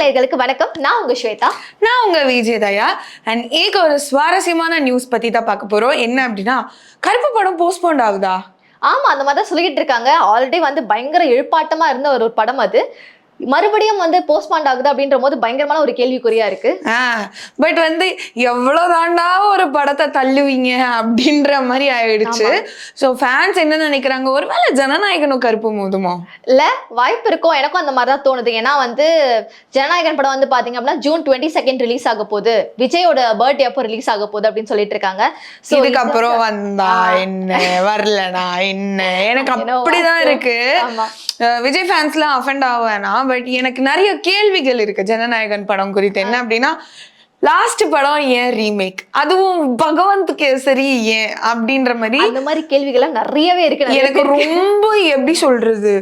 நேயர்களுக்கு வணக்கம். நான் உங்க ஸ்வேதா. நான் உங்க விஜயதயா. அண்ட் ஏக ஒரு சுவாரஸ்யமான நியூஸ் பத்தி தான் பார்க்க போறோம். என்ன அப்படின்னா, கருப்பு படம் போஸ்ட்போன் ஆகுதா? ஆமா, அந்த மாதிரி தான் சொல்லிட்டு இருக்காங்க. ஆல்ரெடி வந்து பயங்கர எழுப்பாட்டமா இருந்த ஒரு படம் அது மறுபடியும் வந்து போஸ்ட்பாண்ட் ஆகுது அப்படின்ற போது பயங்கரமான ஒரு கேள்விக்குறியா இருக்கு. பட் வந்து எவ்வளவு தாண்டா ஒரு படத்தை தள்ளுவீங்க அப்படின்ற மாதிரி ஆயிடுச்சு. ஸோ ஃபேன்ஸ் என்ன நினைக்கிறாங்க, ஒருவேளை ஜனநாயகனும் கருப்பு மோதுமோ? இல்ல, வாய்ப்பு இருக்கும். எனக்கும் அந்த மாதிரி தான் தோணுது. ஏன்னா வந்து ஜனநாயகன் படம் வந்து பாத்தீங்க அப்படின்னா June 22 ரிலீஸ் ஆக போகுது, விஜயோட பர்த்டே அப்போ ரிலீஸ் ஆக போகுது அப்படின்னு சொல்லிட்டு இருக்காங்க. இதுக்கப்புறம் வந்தா என்ன, வரலனா என்ன, எனக்கு அப்படிதான் இருக்கு. விஜய் ஃபேன்ஸ்லாம் அஃபெண்ட் ஆவேனா, பட் எனக்கு நிறைய கேள்விகள் இருக்கு ஜனநாயகன் படம் குறித்து. என்ன அப்படின்னா, லாஸ்ட் படம் ஏன் ரீமேக், அதுவும் பகவந்த் கேசரி ஏன் அப்படின்ற மாதிரி அந்த மாதிரி கேள்விகள் நிறையவே இருக்கு. எனக்கு ரொம்ப எப்படி சொல்றது,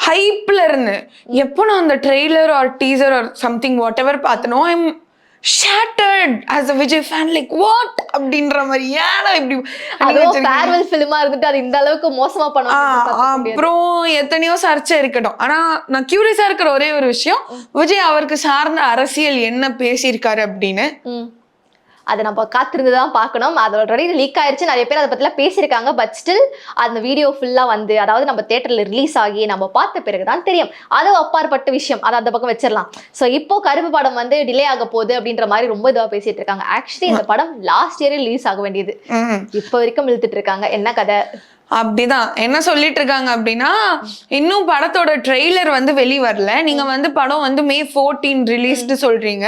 ஹைப்ல இருந்து எப்போ நான் அந்த trailer or teaser or something whatever பார்த்தனோ, I am shattered as a Vijay fan, like what அப்படின்ற மாதிரி. ஏன்னா இப்படி அதுவும் ஃபேர்வெல் ஃபிலிமா இருந்துட்டு அது இந்த அளவுக்கு மோசமா பண்ணுவாங்க. அப்புறம் எத்தனையோ சர்ச்சை இருக்கட்டும். ஆனா நான் கியூரியஸா இருக்கிற ஒரே ஒரு விஷயம், விஜய் அவருக்கு சார்ந்த அரசியல் என்ன பேசியிருக்காரு அப்படின்னு. அதை நம்ம காத்திருந்து தான் பார்க்கணும். அது ஆல்ரெடி லீக் ஆயிடுச்சு, நிறைய பேர் அதை பற்றிலாம் பேசியிருக்காங்க. பட் ஸ்டில் அந்த வீடியோ ஃபுல்லாக வந்து, அதாவது நம்ம தேட்டரில் ரிலீஸ் ஆகி நம்ம பார்த்த பிறகு தான் தெரியும். அது அப்பாற்பட்ட விஷயம், அதை அந்த பக்கம் வச்சிடலாம். ஸோ இப்போ கருப்பு படம் வந்து டிலே ஆக போகுது அப்படின்ற மாதிரி ரொம்ப இதுவாக பேசிட்டு இருக்காங்க. ஆக்சுவலி இந்த படம் லாஸ்ட் இயரே ரிலீஸ் ஆக வேண்டியது, இப்போ வரைக்கும் இழுத்துட்டு இருக்காங்க. என்ன கதை அப்படிதான் என்ன சொல்லிட்டு இருக்காங்க அப்படின்னா, இன்னும் படத்தோட ட்ரெய்லர் வந்து வெளி வரல. நீங்க வந்து படம் வந்து May 14 ரிலீஸ்டு சொல்றீங்க.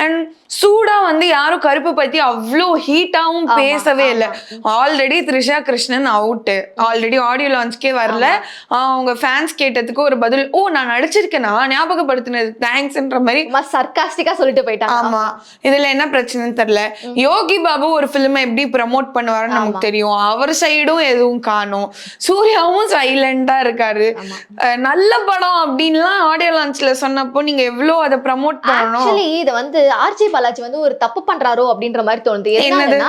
அண்ட் சூடா வந்து யாரும் கருப்பு பத்தி அவ்வளோ ஹீட்டாவும் பேசவே இல்லை. Already Trisha Krishnan out, already audio லான்ச்கே வரல. அவங்க ஃபேன்ஸ் கேட்டதுக்கு ஒரு பதில், ஓ நான் நடிச்சிருக்கேனா, ஞாபகப்படுத்தினது தேங்க்ஸ்ன்ற மாதிரி சர்காஸ்டிக்கா சொல்லிட்டு போயிட்டாங்க. ஆமா, இதுல என்ன பிரச்சனைன்னு தெரியல. யோகி பாபு ஒரு பிலிம் எப்படி ப்ரமோட் பண்ணுவாருன்னு நமக்கு தெரியும். அவர் சைடும் எதுவும் சூர்யாவும் சைலண்டா இருக்காரு. நல்ல படம் அப்படின்லாம் ஆடியோ லான்ச்ல சொன்னப்போ நீங்க எவ்வளவு அதை ப்ரமோட் பண்ணணும். ஆக்சுவலி இத வந்து ஆர்ஜி பாலாஜி வந்து ஒரு தப்பு பண்றாரோ அப்படின்ற மாதிரி தோணுது. என்னன்னா,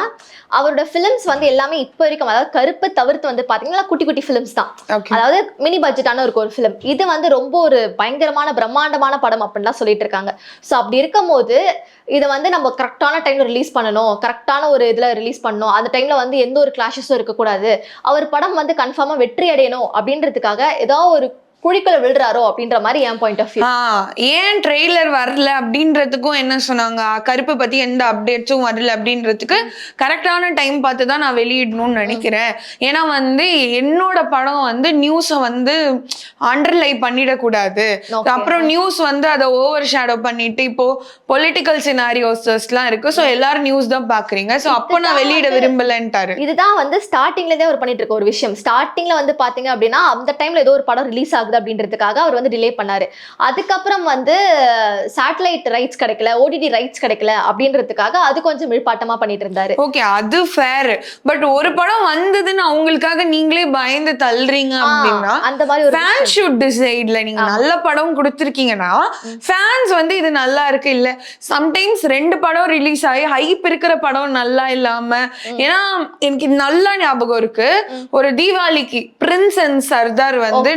அவரோட பிலிம்ஸ் வந்து எல்லாமே இப்ப வரைக்கும், அதாவது கருப்பு தவிர்த்து வந்து பாத்தீங்கன்னா குட்டி குட்டி பிலிம்ஸ் தான். அதாவது மினி பட்ஜெட்டான ஒரு பிலிம். இது வந்து ரொம்ப ஒரு பயங்கரமான பிரம்மாண்டமான படம் அப்படின்லாம் சொல்லிட்டு இருக்காங்க. சோ அப்படி இருக்கும் போது இதை வந்து நம்ம கரெக்டான டைம்ல ரிலீஸ் பண்ணணும், கரெக்டான ஒரு இதுல ரிலீஸ் பண்ணணும். அந்த டைம்ல வந்து எந்த ஒரு கிளாஷஸும் இருக்கக்கூடாது. அவர் படம் வந்து கன்ஃபார்மா வெற்றி அடையணும் அப்படின்றதுக்காக ஏதாவது ஒரு குழிக்குள்ள விழுறாரோ அப்படின்ற மாதிரி என் பாயிண்ட் ஆஃப் வியூ. ஏன் ட்ரெய்லர் வரல அப்படின்றதுக்கும் என்ன சொன்னாங்க, கருப்பு பத்தி எந்த அப்டேட்ஸும் வரல அப்படின்றதுக்கு கரெக்டான டைம் பார்த்து தான் நான் வெளியிடணும்னு நினைக்கிறேன். ஏன்னா வந்து என்னோட படம் வந்து நியூஸை வந்து அண்டர்லை பண்ணிடக்கூடாது. அப்புறம் நியூஸ் வந்து அதை ஓவர் ஷேடோ பண்ணிட்டு இப்போ பொலிட்டிக்கல் சினாரியோஸ்லாம் இருக்கு. ஸோ எல்லாரும் நியூஸ் தான் பாக்குறீங்க. ஸோ அப்போ நான் வெளியிட விரும்பலன்ட்டாரு. இதுதான் வந்து ஸ்டார்டிங்ல தான் அவர் பண்ணிட்டு இருக்க ஒரு விஷயம். ஸ்டார்டிங்ல வந்து பாத்தீங்க அப்படின்னா, அந்த டைம்ல ஏதோ ஒரு படம் ரிலீஸ் ஆகுது அப்படின்றதுக்காக அவர் வந்து டிலே பண்ணாரு. அதுக்கப்புறம் வந்து சேட்டலைட் ரைட்ஸ் கிடைக்கல, ஓடிடி ரைட்ஸ் கிடைக்கல அப்படின்றதுக்காக அது கொஞ்சம் விழுப்பாட்டமா பண்ணிட்டு இருந்தாரு. ஓகே, அது ஃபேர். பட் ஒரு படம் வந்ததுன்னு அவங்களுக்காக நீங்களே பயந்து தள்ளுறீங்க அப்படின்னா, அந்த மாதிரி ஒரு ஃபேன் ஷுட் டிசைட்ல. நீங்க நல்ல படம் கொடுத்துருக்கீங்கன்னா ஃபேன்ஸ் வந்து இது நல்லா இருக்கு இல்ல. சம்டைம்ஸ் ரெண்டு படம் ரிலீஸ் ஆகி ஹைப் இருக்கிற படம் நல்லா இல்லாம, ஏன்னா எனக்கு நல்லா ஞாபகம் இருக்கு, ஒரு தீபாவளிக்கு பிரின்ஸ் அண்ட் சர்தார் வந்து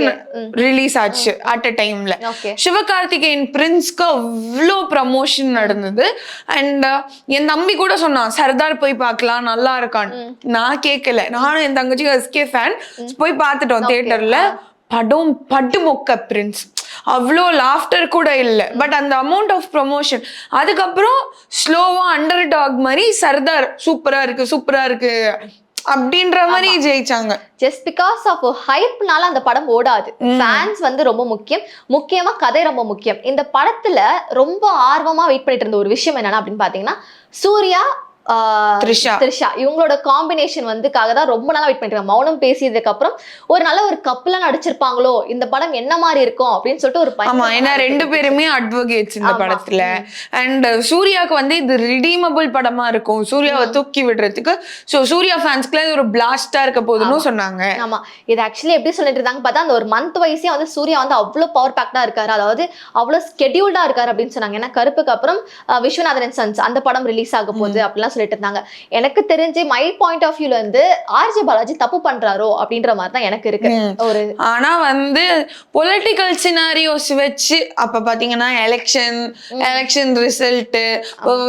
ரிலீஸ் ஆச்சு அட் அ டைம்ல. சிவகார்த்திகேயன் பிரின்ஸ்க்கு அவ்வளோ ப்ரமோஷன் நடந்தது. அண்ட் என் தம்பி கூட சொன்னான், சர்தார் போய் பார்க்கலாம் நல்லா இருக்கான்னு. நான் கேட்கல, நானும் என் தங்கச்சி எஸ்கே ஃபேன் போய் பார்த்துட்டோம் தியேட்டர்ல. படம் பட்டு மொக்க பிரின்ஸ், அவ்வளோ லாஃப்டர் கூட இல்லை. பட் அந்த அமௌண்ட் ஆஃப் ப்ரொமோஷன், அதுக்கப்புறம் ஸ்லோவா அண்டர் டாக் மாதிரி சர்தார் சூப்பரா இருக்கு சூப்பரா இருக்கு அப்படின்ற மாதிரி ஜெயிச்சாங்க. ஜஸ்ட் பிகாஸ் ஆஃப் ஹைப்னால அந்த படம் ஓடாது. ஃபேன்ஸ் வந்து ரொம்ப முக்கியம், முக்கியமா கதை ரொம்ப முக்கியம். இந்த படத்துல ரொம்ப ஆர்வமா வெயிட் பண்ணிட்டு இருந்த ஒரு விஷயம் என்னன்னா அப்படின்னு பாத்தீங்கன்னா, சூர்யா த்ரிஷா இவங்களோட காம்பினேஷன் வந்துக்காக தான் ரொம்ப நாளா வெயிட் பண்ணிருக்காங்க. மௌனம் பேசியதுக்கு அப்புறம் ஒரு நல்ல ஒரு கப்பலா நடிச்சிருப்பாங்களோ, இந்த படம் என்ன மாதிரி இருக்கும் அப்படின்னு சொல்லிட்டு ஒரு ஏன்னா ரெண்டு பேருமே அட்வொகேட்ஸ் இந்த படத்துல. அண்ட் சூர்யாவுக்கு வந்து இது ரிடீமபிள் படமா இருக்கும், சூர்யாவை தூக்கி விடுறதுக்கு. சோ சூர்யா ஃபேன்ஸ்க்குள்ள இது ஒரு பிளாஸ்டா இருக்க போதுன்னு சொன்னாங்க. ஆமா, இது ஆக்சுவலி எப்படி சொல்லிட்டு இருந்தாங்க பார்த்தா, அந்த ஒரு மந்த் வைஸே வந்து சூர்யா வந்து அவ்வளவு பவர் பேக்டா இருக்காரு, அதாவது அவ்வளவு ஸ்கெடியூல்டா இருக்காரு அப்படின்னு சொன்னாங்க. ஏன்னா கருப்புக்கு அப்புறம் விஸ்வநாதன் சன்ஸ் அந்த படம் ரிலீஸ் ஆக போகுது அப்படிலாம் சொல்லிட்டு இருந்தாங்க. எனக்கு தெரிஞ்சு மை பாயிண்ட் ஆஃப் வியூல இருந்து ஆர்ஜே பாலாஜி தப்பு பண்றாரோ அப்படின்ற மாதிரி தான் எனக்கு இருக்கு. ஒரு ஆனா வந்து பொலிட்டிக்கல் சினாரியோஸ் வச்சு அப்ப பாத்தீங்கன்னா எலெக்ஷன் ரிசல்ட்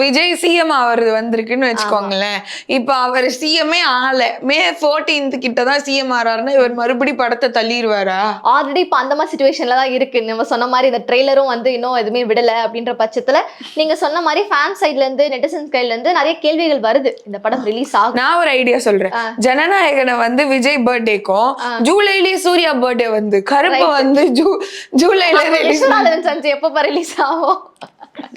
விஜய் சிஎம் அவரது வந்திருக்குன்னு வச்சுக்கோங்களேன். இப்ப அவர் சிஎம்ஏ ஆகல, மே 14th கிட்டதான் சிஎம் ஆறாருன்னா இவர் மறுபடி படத்தை தள்ளிடுவாரா? ஆல்ரெடி இப்ப அந்த மாதிரி சிச்சுவேஷன்ல தான் இருக்கு. நம்ம சொன்ன மாதிரி இந்த ட்ரெய்லரும் வந்து இன்னும் எதுவுமே விடல அப்படின்ற பட்சத்துல நீங்க சொன்ன மாதிரி ஃபேன் சைட்ல இருந்து நெட்டிசன்ஸ் கையில இருந்து நிறைய கேள்விகள் வருது இந்த படம் ரிலீஸ் ஆகும். நான் ஒரு ஐடியா சொல்றேன். ஜனநாயகனை வந்து விஜய் பர்த்டேக்கும் ஜூலைலயே சூர்யா பர்த்டே வந்து கருப்பு வந்து ஜூலைல விஸ்வநாதன் சஞ்சய் எப்ப ரிலீஸ் ஆகும்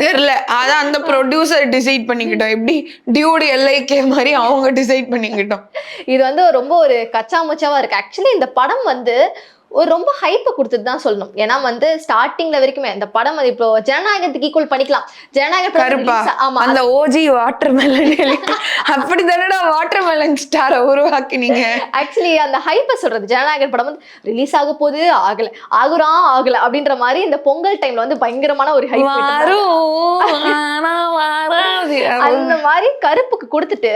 தெரியல. அதான் அந்த ப்ரொடியூசர் டிசைட் பண்ணிக்கிட்டோம். எப்படி டியூடு எல்ஐகே மாதிரி அவங்க டிசைட் பண்ணிக்கிட்டோம். இது வந்து ரொம்ப ஒரு கச்சா முச்சாவா இருக்கு. ஆக்சுவலி இந்த படம் வந்து ஒரு ரொம்ப ஹைப்பை கொடுத்துட்டு தான் சொல்லணும். ஏன்னா வந்து ஸ்டார்டிங்ல வரைக்குமே இந்த படம் இப்போ ஜனநாயகத்துக்கு ஈக்குவல் பண்ணிக்கலாம். ஜனநாயகம் அந்த ஓஜி வாட்டர்மெலன் அப்படி தானடா வாட்டர்மெலன் ஸ்டாரை உருவாக்கினீங்க. ஆக்சுவலி அந்த ஹைப்பை சொல்றது ஜனநாயகன் படம் வந்து ரிலீஸ் ஆக போது ஆகல அப்படின்ற மாதிரி இந்த பொங்கல் டைம்ல வந்து பயங்கரமான ஒரு ஹைப் அந்த மாதிரி கருப்புக்கு கொடுத்துட்டு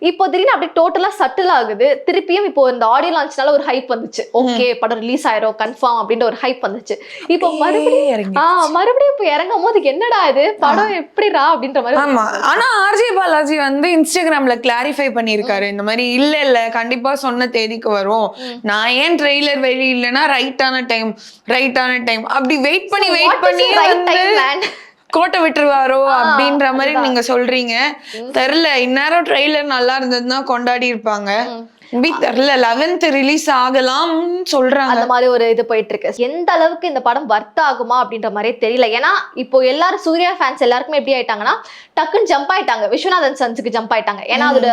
இப்போ திடீர்னு அப்படியே டோட்டலா சட்டில் ஆகுது. திருப்பியும் இப்போ இந்த ஆடியோ லான்ச்னால ஒரு ஹைப் வந்துச்சு. ஓகே படம் ரிலீஸ் ஆயிரும் கன்ஃபார்ம் அப்படின்ற ஒரு ஹைப் வந்துச்சு. இப்போ மறுபடியும் இப்போ இறங்கும் போது என்னடா இது படம் எப்படிடா அப்படின்ற மாதிரி. ஆமா, ஆனா ஆர்ஜே பாலாஜி வந்து இன்ஸ்டாகிராம்ல கிளாரிஃபை பண்ணிருக்காரு. இந்த மாதிரி இல்ல கண்டிப்பா சொன்ன தேதிக்கு வரும். நான் ஏன் ட்ரெய்லர் வெளி இல்லைன்னா ரைட்டான டைம் அப்படி வெயிட் பண்ணி கோட்டை விட்டுருவாரோ அப்படின்ற மாதிரி நீங்க சொல்றீங்க. தெரியல, இந்நேரம் ட்ரெய்லர் நல்லா இருந்ததுன்னா கொண்டாடி இருப்பாங்க. தெரியல 11th ரிலீஸ் ஆகலாம் சொல்றாங்க. அந்த மாதிரி ஒரு இது போயிட்டு இருக்கு. எந்த அளவுக்கு இந்த படம் வர்த் ஆகுமா அப்படின்ற மாதிரியே தெரியல. ஏன்னா இப்போ எல்லாரும் சூர்யா ஃபேன்ஸ் எல்லாருக்குமே எப்படி ஆயிட்டாங்கன்னா டக்குன்னு ஜம்ப் ஆயிட்டாங்க, விஸ்வநாதன் சன்ஸுக்கு ஜம்ப் ஆயிட்டாங்க. ஏன்னா அதோட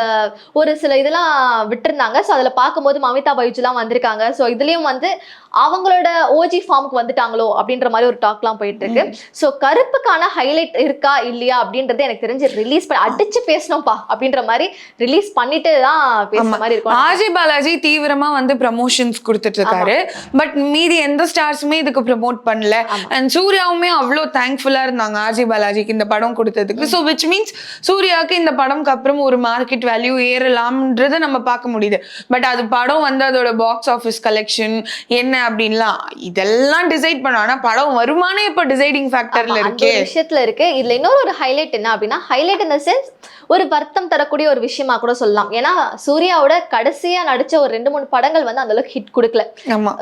ஒரு சில இதெல்லாம் விட்டுருந்தாங்க. ஸோ அதுல பார்க்கும்போது மமிதா பைஜுலாம் வந்திருக்காங்க. ஸோ இதுலயும் வந்து அவங்களோட ஓஜி ஃபார்முக்கு வந்துட்டாங்களோ அப்படின்ற மாதிரி ஒரு டாக்லாம் போயிட்டு இருக்கு. ஸோ கருப்புக்கான ஹைலைட் இருக்கா இல்லையா அப்படின்றது எனக்கு தெரிஞ்சு ரிலீஸ் அடிச்சு பேசணும்ப்பா அப்படின்ற மாதிரி ரிலீஸ் பண்ணிட்டு தான் பேசுற மாதிரி இருக்கும். ஆர்ஜே பாலாஜி தீவிரமா வந்து ப்ரமோஷன்ஸ் கொடுத்துட்டு இருக்காரு. பட் மீதி எந்த ஸ்டார்ஸுமே இதுக்கு ப்ரமோட் பண்ணல. அண்ட் சூர்யாவுமே அவ்வளோ தேங்க்ஃபுல்லா இருந்தாங்க ஆர்ஜே பாலாஜிக்கு இந்த படம் கொடுத்ததுக்கு. ஸோ விச் மீன்ஸ் சூர்யாவுக்கு இந்த படம்க்கு அப்புறம் ஒரு மார்க்கெட் வேல்யூ ஏறலாம்ன்றத நம்ம பார்க்க முடியுது. பட் அது படம் வந்து அதோட பாக்ஸ் ஆஃபீஸ் கலெக்ஷன் என்ன அப்படின்லாம் இதெல்லாம் டிசைட் பண்ணோம். ஆனா படம் வருமானே இப்ப டிசைடிங் ஃபேக்டர்ல இருக்கு, விஷயத்துல இருக்கு. இதுல இன்னொரு ஹைலைட் என்ன அப்படின்னா, ஹைலைட் இந்த சென்ஸ் ஒரு வருத்தம் தரக்கூடிய ஒரு விஷயமா கூட சொல்லலாம். ஏன்னா சூர்யாவோட கடைசியா நடிச்ச ஒரு 2-3 படங்கள் வந்து அந்த அளவுக்கு ஹிட் கொடுக்கல.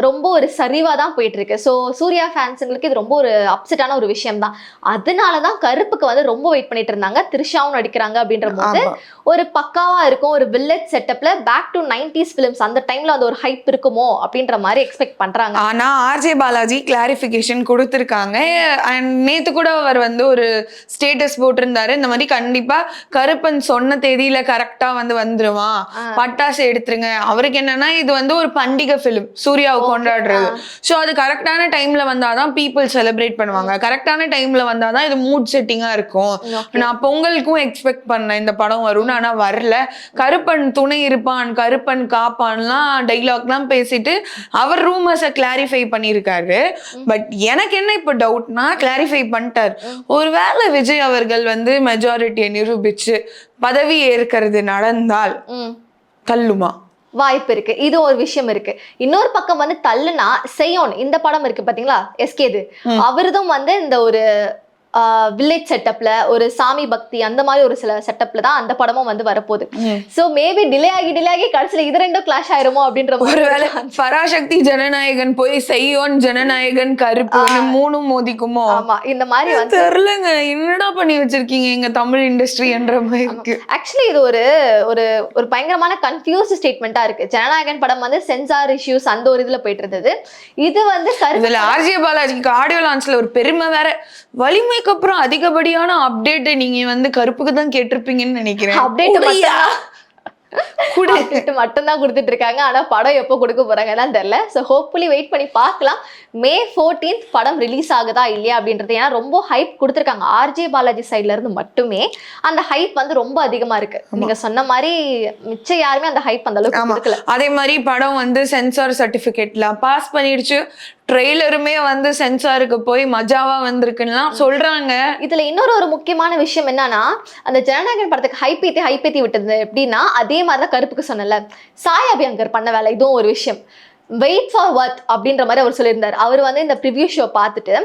ரொம்ப ஒரு சரிவா தான் போயிட்டு இருக்கு. ஸோ சூர்யா ஃபேன்ஸுங்களுக்கு இது ரொம்ப ஒரு அப்செட்டான ஒரு விஷயம் தான். அதனாலதான் கருப்புக்கு வந்து ரொம்ப வெயிட் பண்ணிட்டு இருந்தாங்க. த்ரிஷாவும் நடிக்கிறாங்க அப்படின்ற போது ஒரு பக்காவா இருக்கும், ஒரு வில்லேஜ் செட்டப்ல பேக் டு 90s பிலிம்ஸ் அந்த டைம்ல அந்த ஒரு ஹைப் இருக்குமோ அப்படின்ற மாதிரி எக்ஸ்பெக்ட் பண்றாங்க. ஆனா ஆர்ஜே பாலாஜி கிளாரிபிகேஷன் கொடுத்திருக்காங்க. அண்ட் நேத்து கூட அவர் வந்து ஒரு ஸ்டேட்டஸ் போட்டிருந்தாரு, இந்த மாதிரி கண்டிப்பா கருப்பன் சொன்ன தேதியில கரெக்டா வந்து வந்துருவான், பட்டாசு எடுத்துருங்க. அவருக்கு என்னன்னா இது வந்து ஒரு பண்டிகை பிலிம், சூர்யாவை கொண்டாடுறது. ஸோ அது கரெக்டான டைம்ல வந்தாதான் பீப்புள் செலிப்ரேட் பண்ணுவாங்க, கரெக்டான டைம்ல வந்தாதான் இது மூட் செட்டிங்கா இருக்கும். நான் பொங்கலுக்கும் எக்ஸ்பெக்ட் பண்ணேன் இந்த படம் வரும்னு, ஆனா வரல. கருப்பன் துணை இருப்பான், கருப்பன் காப்பான்லாம் டைலாக்லாம் பேசிட்டு அவர் ரூமர்ஸை கிளாரிஃபை பண்ணியிருக்காரு. பட் எனக்கு என்ன இப்ப டவுட்னா, கிளாரிஃபை பண்ணிட்டார், ஒருவேளை விஜய் அவர்கள் வந்து மெஜாரிட்டியை நிரூபிச்சு பதவி ஏற்கிறது நடந்தால் தள்ளுமா? வாய்ப்பு இருக்கு. இது ஒரு விஷயம் இருக்கு. இன்னொரு பக்கம் வந்து தள்ளுனா செய்யோன் இந்த படம் இருக்கு பாத்தீங்களா, எஸ்கேது, அவருதும் வந்து இந்த ஒரு வில்லேஜ் செட்டப்ல ஒரு சாமி பக்தி அந்த மாதிரி ஒரு சில செட்டப்ல தான் அந்த படமும் வந்து வரப்போகுது. சோ மேபி டிலே ஆகி கடைசியில இது ரெண்டும் கிளாஷ் ஆயிருமோ அப்படின்ற ஒருவேளை பராசக்தி ஜனநாயகன் போய் செய்யோன் ஜனநாயகன் கருப்பு மூணும் மோதிக்குமோ? ஆமா, இந்த மாதிரி வந்து தெரியலங்க, என்னடா பண்ணி வச்சிருக்கீங்க எங்க தமிழ் இண்டஸ்ட்ரி என்ற மாதிரி இருக்கு. ஆக்சுவலி இது ஒரு ஒரு ஒரு பயங்கரமான கன்ஃபியூஸ் ஸ்டேட்மெண்டா இருக்கு. ஜனநாயகன் படம் வந்து சென்சார் இஷ்யூஸ் அந்த ஒரு இதுல போயிட்டு இருந்தது. இது வந்து ஆர்ஜே பாலாஜிக்கு ஆடியோ லான்ச்ல ஒரு பெருமை வேற, வலிமைக்கு அப்புறம் அதிகப்படியான அப்டேட் நீங்க வந்து கருப்புக்கு தான் கேட்டிருப்பீங்கன்னு நினைக்கிறேன். அப்டேட் மட்டும்தான் கொடுத்துட்டு இருக்காங்க. ஆனா படம் எப்போ கொடுக்க போறாங்கன்னு தெரியல. ஸோ ஹோப்ஃபுல்லி வெயிட் பண்ணி பார்க்கலாம். மே 14th படம் ரிலீஸ் ஆகுதா இல்லையா அப்படின்றது. ஏன்னா ரொம்ப ஹைப் கொடுத்துருக்காங்க ஆர்ஜே பாலாஜி சைட்ல இருந்து மட்டுமே. அந்த ஹைப் வந்து ரொம்ப அதிகமா இருக்கு. நீங்க சொன்ன மாதிரி மிச்சம் யாருமே அந்த ஹைப் அந்த அளவுக்கு கொடுக்கல. அதே மாதிரி படம் வந்து சென்சார் சர்டிபிகேட்ல பாஸ் பண்ணிடுச்சு. ட்ரெய்லருமே வந்து சென்சாருக்கு போய் மஜாவா வந்திருக்குன்னா சொல்றாங்க. இதுல இன்னொரு முக்கியமான விஷயம் என்னன்னா, அந்த ஜனநாயகன் படத்துக்கு ஹைப்பேத்தி விட்டது எப்படின்னா, அதே மாதிரிதான் கருப்புக்கு சொன்னல, சாய் அபியங்கர் பண்ண வேலை. இதுவும் ஒரு விஷயம். வெயிட் ஃபார் வர்த் அப்படின்ற மாதிரி அவர் சொல்லியிருந்தார். அவர் வந்து இந்த ப்ரிவியூ ஷோ பார்த்துட்டு,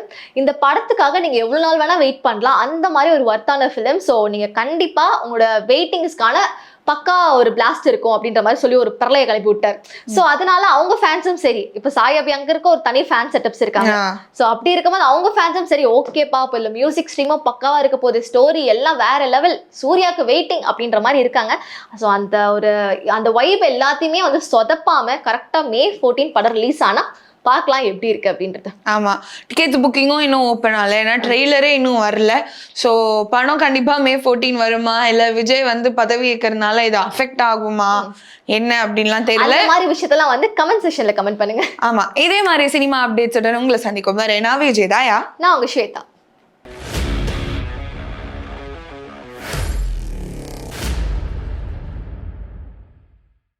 இந்த படத்துக்காக நீங்க எவ்வளவு நாள் வேணா வெயிட் பண்ணலாம், அந்த மாதிரி ஒரு வர்த்தான ஃபிலிம். ஸோ நீங்க கண்டிப்பா உங்களோட வெயிட்டிங்ஸ்க்கான பக்கா ஒரு பிளாஸ்ட் இருக்கும் அப்படின்ற மாதிரி சொல்லி ஒரு பிரளய கிளப்பி விட்டார். சோ அதனால அவங்க ஃபேன்ஸும் சரி, இப்ப சாய் அபியங்கருக்கு ஒரு தனி ஃபேன் செட்டப்ஸ் இருக்காங்க. சோ அப்படி இருக்கும்போது அவங்க ஃபேன்ஸும் சரி, ஓகேப்பா இப்ப இல்ல மியூசிக் ஸ்ட்ரீமும் பக்காவா இருக்க போகுது, ஸ்டோரி எல்லாம் வேற லெவல், சூர்யாக்கு வெயிட்டிங் அப்படின்ற மாதிரி இருக்காங்க. சோ அந்த வைப் எல்லாத்தையுமே வந்து சொதப்பாம கரெக்டா May 14 படம் ரிலீஸ் ஆனா பார்க்கலாம் எப்படி இருக்கு அப்படின்றது. ஆமா, டிக்கெட் புக்கிங்கும் இன்னும் ஓப்பன் ஆகல, ஏன்னா ட்ரெய்லரே இன்னும் வரல. ஸோ படம் கண்டிப்பா May 14 வருமா, இல்ல விஜய் வந்து பதவி ஏற்கறதுனால இது அஃபெக்ட் ஆகுமா என்ன அப்படின்லாம் தெரியல. இந்த மாதிரி விஷயத்தெல்லாம் வந்து கமெண்ட் செக்ஷன்ல கமெண்ட் பண்ணுங்க. ஆமா, இதே மாதிரி சினிமா அப்டேட்ஸ் உடனே உங்களை சந்திக்கும். நான் விஜய் தாயா. நான் உங்க ஸ்வேதா.